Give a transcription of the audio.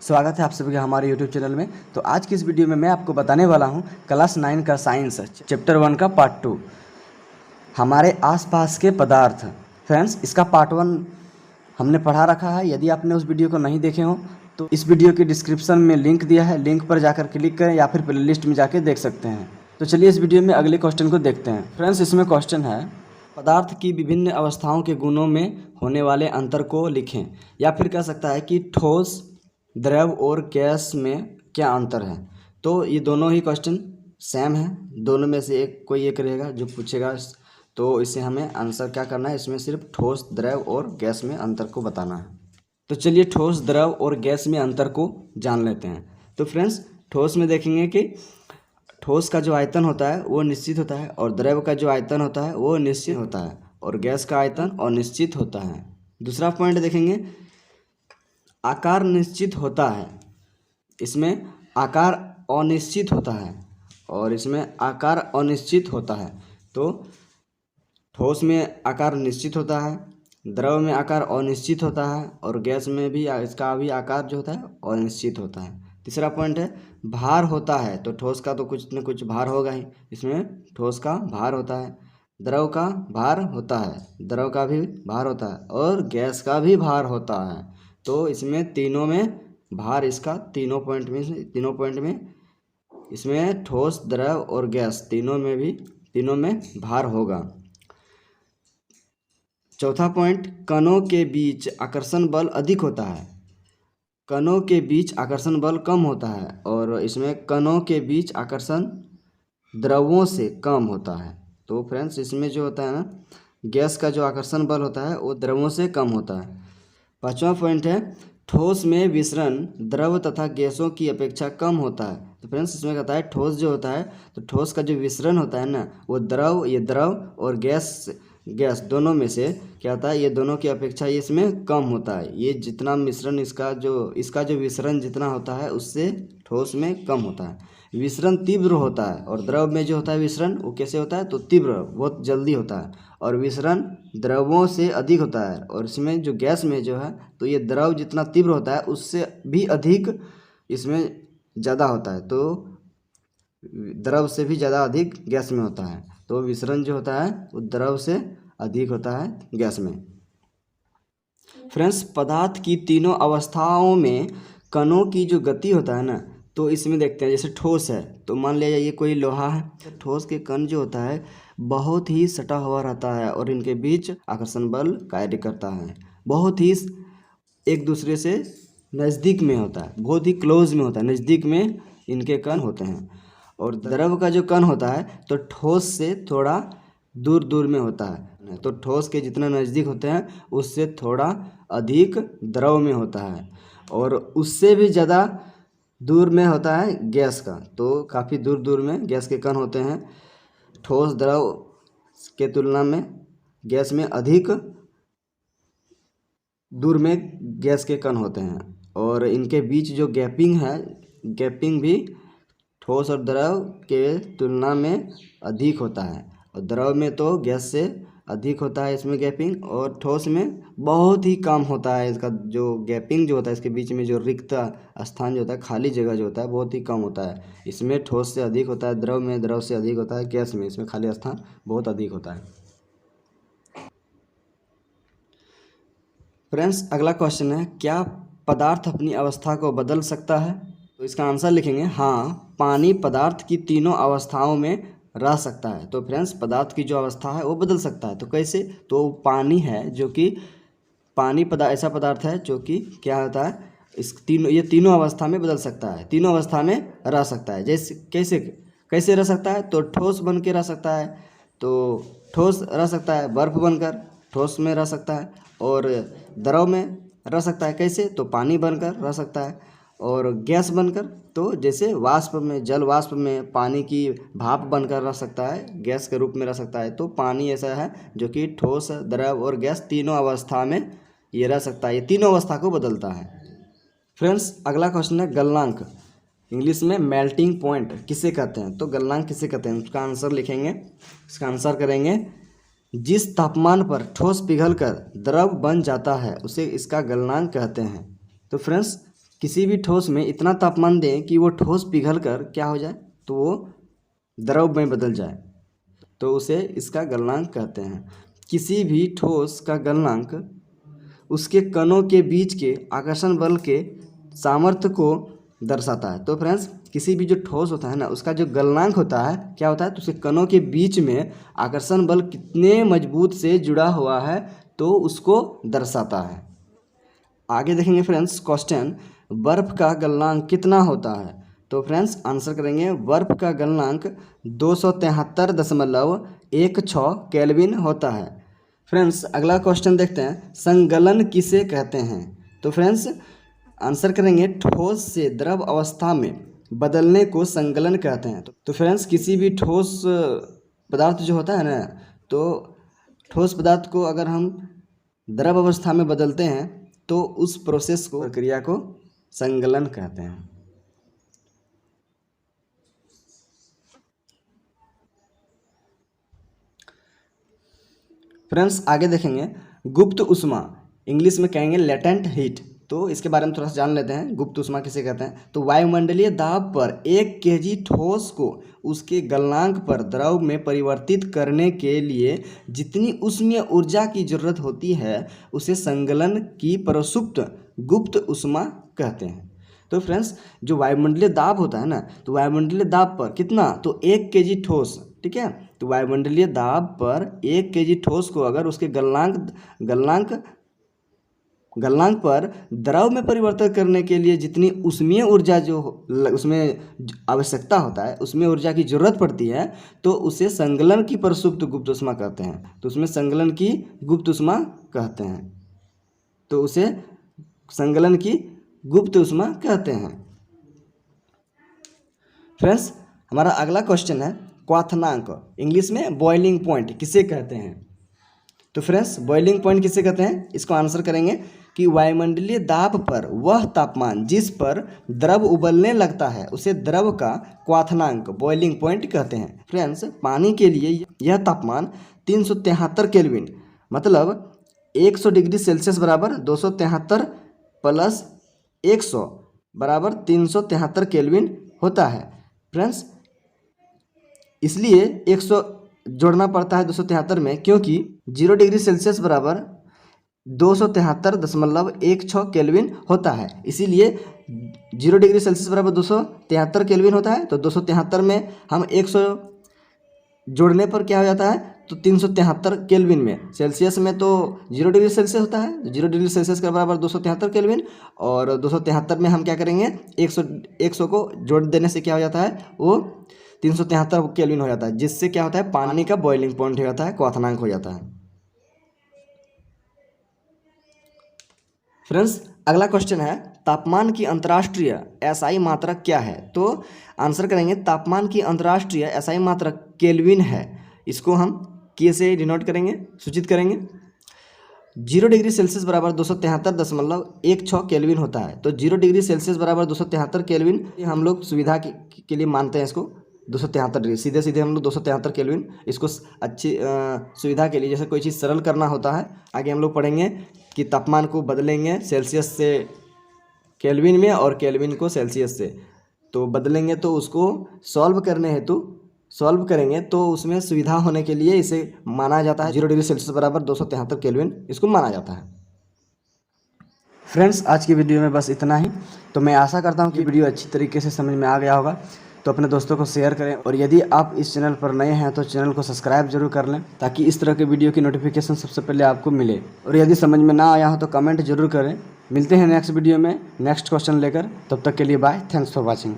स्वागत है आप सभी का हमारे YouTube चैनल में। तो आज की इस वीडियो में मैं आपको बताने वाला हूं क्लास 9 का साइंस चैप्टर 1 का पार्ट 2 हमारे आसपास के पदार्थ। फ्रेंड्स, इसका पार्ट 1 हमने पढ़ा रखा है। यदि आपने उस वीडियो को नहीं देखे हो तो इस वीडियो के डिस्क्रिप्शन में लिंक दिया है, लिंक पर जाकर क्लिक करें या फिर प्लेलिस्ट में जाकर देख सकते हैं। तो चलिए इस वीडियो में अगले क्वेश्चन को देखते हैं। फ्रेंड्स, इसमें क्वेश्चन है पदार्थ की विभिन्न अवस्थाओं के गुणों में होने वाले अंतर को लिखें, या फिर कह सकता है कि ठोस, द्रव और गैस में क्या अंतर है। तो ये दोनों ही क्वेश्चन सेम है, दोनों में से कोई एक रहेगा जो पूछेगा। तो इसे हमें आंसर क्या करना है, इसमें सिर्फ ठोस, द्रव और गैस में अंतर को बताना है। तो चलिए ठोस, द्रव और गैस में अंतर को जान लेते हैं। तो फ्रेंड्स, ठोस में देखेंगे कि ठोस का जो आयतन होता है वो निश्चित होता है, और द्रव का जो आयतन होता है वो निश्चित होता है, और गैस का आयतन अनिश्चित होता है। दूसरा पॉइंट देखेंगे, आकार निश्चित होता है, इसमें आकार अनिश्चित होता है, और इसमें आकार अनिश्चित होता है। तो ठोस में आकार निश्चित होता है, द्रव में आकार अनिश्चित होता है, और गैस में भी इसका भी आकार जो होता है अनिश्चित होता है। तीसरा पॉइंट है, भार होता है। तो ठोस का तो कुछ न कुछ भार होगा ही, इसमें ठोस का भार होता है, द्रव का भार होता है, द्रव का भी भार होता है, और गैस का भी भार होता है। तो इसमें तीनों में भार, इसका तीनों पॉइंट में इसमें ठोस, द्रव और गैस तीनों में भार होगा। चौथा पॉइंट, कणों के बीच आकर्षण बल अधिक होता है, कणों के बीच आकर्षण बल कम होता है, और इसमें कणों के बीच आकर्षण द्रवों से कम होता है। तो फ्रेंड्स, इसमें जो होता है ना, गैस का जो आकर्षण बल होता है वो द्रवों से कम होता है। पांचवा पॉइंट है, ठोस में विसरण द्रव तथा गैसों की अपेक्षा कम होता है। तो फ्रेंड्स, इसमें कहता है ठोस जो होता है, तो ठोस का जो विसरण होता है ना, वो द्रव और गैस दोनों में से क्या होता है, ये दोनों की अपेक्षा ये इसमें कम होता है। ये जितना मिश्रण इसका जो विसरण जितना होता है उससे ठोस में कम होता है। विसरण तीव्र होता है, और द्रव में जो होता है विसरण वो कैसे होता है, तो तीव्र, बहुत जल्दी होता है, और विसरण द्रवों से अधिक होता है। और इसमें जो गैस में जो है, तो ये द्रव जितना तीव्र होता है उससे भी अधिक इसमें ज़्यादा होता है। तो द्रव से भी ज़्यादा अधिक गैस में होता है। तो विसरण जो होता है वो द्रव से अधिक होता है गैस में। फ्रेंड्स, पदार्थ की तीनों अवस्थाओं में कणों की जो गति होता है ना, तो इसमें देखते हैं जैसे ठोस है, तो मान लिया ये कोई लोहा है, ठोस के कण जो होता है बहुत ही सटा हुआ रहता है, और इनके बीच आकर्षण बल कार्य करता है, बहुत ही एक दूसरे से नज़दीक में होता है, बहुत ही क्लोज में होता है, नज़दीक में इनके कण होते हैं। और द्रव का जो कण होता है तो ठोस से थोड़ा दूर दूर में होता है। तो ठोस के जितना नज़दीक होते हैं उससे थोड़ा अधिक द्रव में होता है, और उससे भी ज़्यादा दूर में होता है गैस का। तो काफ़ी दूर दूर में गैस के कण होते हैं। ठोस द्रव के तुलना में गैस में अधिक दूर में गैस के कण होते हैं, और इनके बीच जो गैपिंग है, गैपिंग भी ठोस और द्रव के तुलना में अधिक होता है। और द्रव में तो गैस से अधिक होता है इसमें गैपिंग, और ठोस में बहुत ही कम होता है। इसका जो गैपिंग जो होता है, इसके बीच में जो रिक्त स्थान जो होता है, खाली जगह जो होता है, बहुत ही कम होता है। इसमें ठोस से अधिक होता है, द्रव में द्रव से अधिक होता है, गैस में इसमें खाली स्थान बहुत अधिक होता है। फ्रेंड्स, अगला क्वेश्चन है, क्या पदार्थ अपनी अवस्था को बदल सकता है। तो इसका आंसर लिखेंगे, हाँ, पानी पदार्थ की तीनों अवस्थाओं में रह सकता है। तो फ्रेंड्स, पदार्थ की जो अवस्था है वो बदल सकता है। तो कैसे, तो पानी है जो कि ऐसा पदार्थ है जो कि क्या होता है, ये तीनों अवस्था में बदल सकता है, तीनों अवस्था में रह सकता है। जैसे कैसे रह सकता है, तो ठोस बन के रह सकता है, तो ठोस रह सकता है, बर्फ बनकर ठोस में रह सकता है, और द्रव में रह सकता है। कैसे, तो पानी बनकर रह सकता है, और गैस बनकर, तो जैसे वाष्प में, जल वाष्प में पानी की भाप बनकर रह सकता है, गैस के रूप में रह सकता है। तो पानी ऐसा है जो कि ठोस, द्रव और गैस तीनों अवस्था में ये रह सकता है, ये तीनों अवस्था को बदलता है। फ्रेंड्स, अगला क्वेश्चन है, गलनांक, इंग्लिश में मेल्टिंग पॉइंट किसे कहते हैं। तो गलनांक किसे कहते हैं, उसका आंसर लिखेंगे, इसका आंसर करेंगे, जिस तापमान पर ठोस पिघलकर द्रव बन जाता है उसे इसका गलनांक कहते हैं। तो फ्रेंड्स, किसी भी ठोस में इतना तापमान दें कि वो ठोस पिघल कर क्या हो जाए, तो वो द्रव में बदल जाए, तो उसे इसका गलनांक कहते हैं। किसी भी ठोस का गलनांक उसके कणों के बीच के आकर्षण बल के सामर्थ्य को दर्शाता है। तो फ्रेंड्स, किसी भी जो ठोस होता है ना, उसका जो गलनांक होता है क्या होता है, तो उसके कणों के बीच में आकर्षण बल कितने मजबूत से जुड़ा हुआ है, तो उसको दर्शाता है। आगे देखेंगे फ्रेंड्स क्वेश्चन, बर्फ का गलनांक कितना होता है। तो फ्रेंड्स आंसर करेंगे, बर्फ का गलनांक 273.16 केल्विन होता है। फ्रेंड्स अगला क्वेश्चन देखते हैं, संगलन किसे कहते हैं। तो फ्रेंड्स आंसर करेंगे, ठोस से द्रव अवस्था में बदलने को संगलन कहते हैं। तो फ्रेंड्स किसी भी ठोस पदार्थ जो होता है ना, तो ठोस पदार्थ को अगर हम द्रव अवस्था में बदलते हैं तो उस प्रोसेस को, प्रक्रिया को संगलन कहते हैं। फ्रेंड्स आगे देखेंगे, गुप्त उष्मा, इंग्लिश में कहेंगे लेटेंट हीट। तो इसके बारे में थोड़ा सा जान लेते हैं, गुप्त उष्मा किसे कहते हैं। तो वायुमंडलीय दाब पर 1 kg ठोस को उसके गलनांक पर द्रव में परिवर्तित करने के लिए जितनी ऊष्मीय ऊर्जा की जरूरत होती है उसे संगलन की प्रसुप्त गुप्त उष्मा कहते हैं। तो फ्रेंड्स जो वायुमंडलीय दाब होता है ना, तो वायुमंडलीय दाब पर कितना, तो 1 kg ठोस, ठीक है। तो वायुमंडलीय दाब पर 1 kg ठोस को अगर उसके गलनांक पर द्रव में परिवर्तन करने के लिए जितनी ऊष्मीय ऊर्जा जो उसमें आवश्यकता होता है, उसमें ऊर्जा की जरूरत पड़ती है, तो उसे संगलन की प्रसुप्त गुप्त उष्मा कहते हैं। तो उसमें संगलन की गुप्त उष्मा कहते हैं, तो उसे संगलन की गुप्त उष्मा कहते हैं। फ्रेंड्स हमारा अगला क्वेश्चन है, क्वथनांक, इंग्लिश में बॉइलिंग पॉइंट किसे कहते हैं। तो फ्रेंड्स बॉइलिंग पॉइंट किसे कहते हैं, इसको आंसर करेंगे कि वायुमंडलीय दाब पर वह तापमान जिस पर द्रव उबलने लगता है उसे द्रव का क्वथनांक, बॉइलिंग पॉइंट कहते हैं। फ्रेंड्स पानी के लिए यह तापमान 373 केल्विन, मतलब 100 डिग्री सेल्सियस बराबर 273 प्लस 100 बराबर 373 केल्विन होता है। फ्रेंड्स इसलिए 100 जोड़ना पड़ता है 273 में, क्योंकि 0 डिग्री सेल्सियस बराबर 273.16 केल्विन होता है। इसीलिए 0 डिग्री सेल्सियस बराबर 273 केल्विन होता है। तो 273 में हम 100 जोड़ने पर क्या हो जाता है, तो 373 केल्विन में, सेल्सियस में तो 0 डिग्री सेल्सियस होता है, 0 डिग्री सेल्सियस के बराबर 273 केल्विन, और 273 में हम क्या करेंगे, 100 को जोड़ देने से क्या हो जाता है, वो 373 केल्विन हो जाता है, जिससे क्या होता है, पानी का बॉइलिंग पॉइंट हो जाता है, क्वथनांक हो जाता है। फ्रेंड्स अगला क्वेश्चन है, तापमान की अंतर्राष्ट्रीय एसआई मात्रक क्या है। तो आंसर करेंगे, तापमान की अंतर्राष्ट्रीय एसआई मात्रक केल्विन है। इसको हम के से डिनोट करेंगे, सूचित करेंगे। 0 डिग्री सेल्सियस बराबर 273.16 केल्विन होता है। तो 0 डिग्री सेल्सियस बराबर 273 केल्विन, हम लोग सुविधा के लिए मानते हैं इसको 273 डिग्री, सीधे सीधे हम लोग 273 केल्विन, इसको अच्छी सुविधा के लिए, जैसे कोई चीज़ सरल करना होता है, आगे हम लोग पढ़ेंगे कि तापमान को बदलेंगे सेल्सियस से केल्विन में और केल्विन को सेल्सियस से, तो बदलेंगे तो उसको सॉल्व करेंगे तो उसमें सुविधा होने के लिए इसे माना जाता है 0 डिग्री सेल्सियस बराबर 273 केल्विन, इसको माना जाता है। फ्रेंड्स आज की वीडियो में बस इतना ही। तो मैं आशा करता हूँ कि वीडियो अच्छी तरीके से समझ में आ गया होगा। तो अपने दोस्तों को शेयर करें, और यदि आप इस चैनल पर नए हैं तो चैनल को सब्सक्राइब जरूर कर लें, ताकि इस तरह के वीडियो की नोटिफिकेशन सबसे पहले आपको मिले। और यदि समझ में ना आया हो तो कमेंट जरूर करें। मिलते हैं नेक्स्ट वीडियो में नेक्स्ट क्वेश्चन लेकर, तब तक के लिए बाय, थैंक्स फॉर वॉचिंग।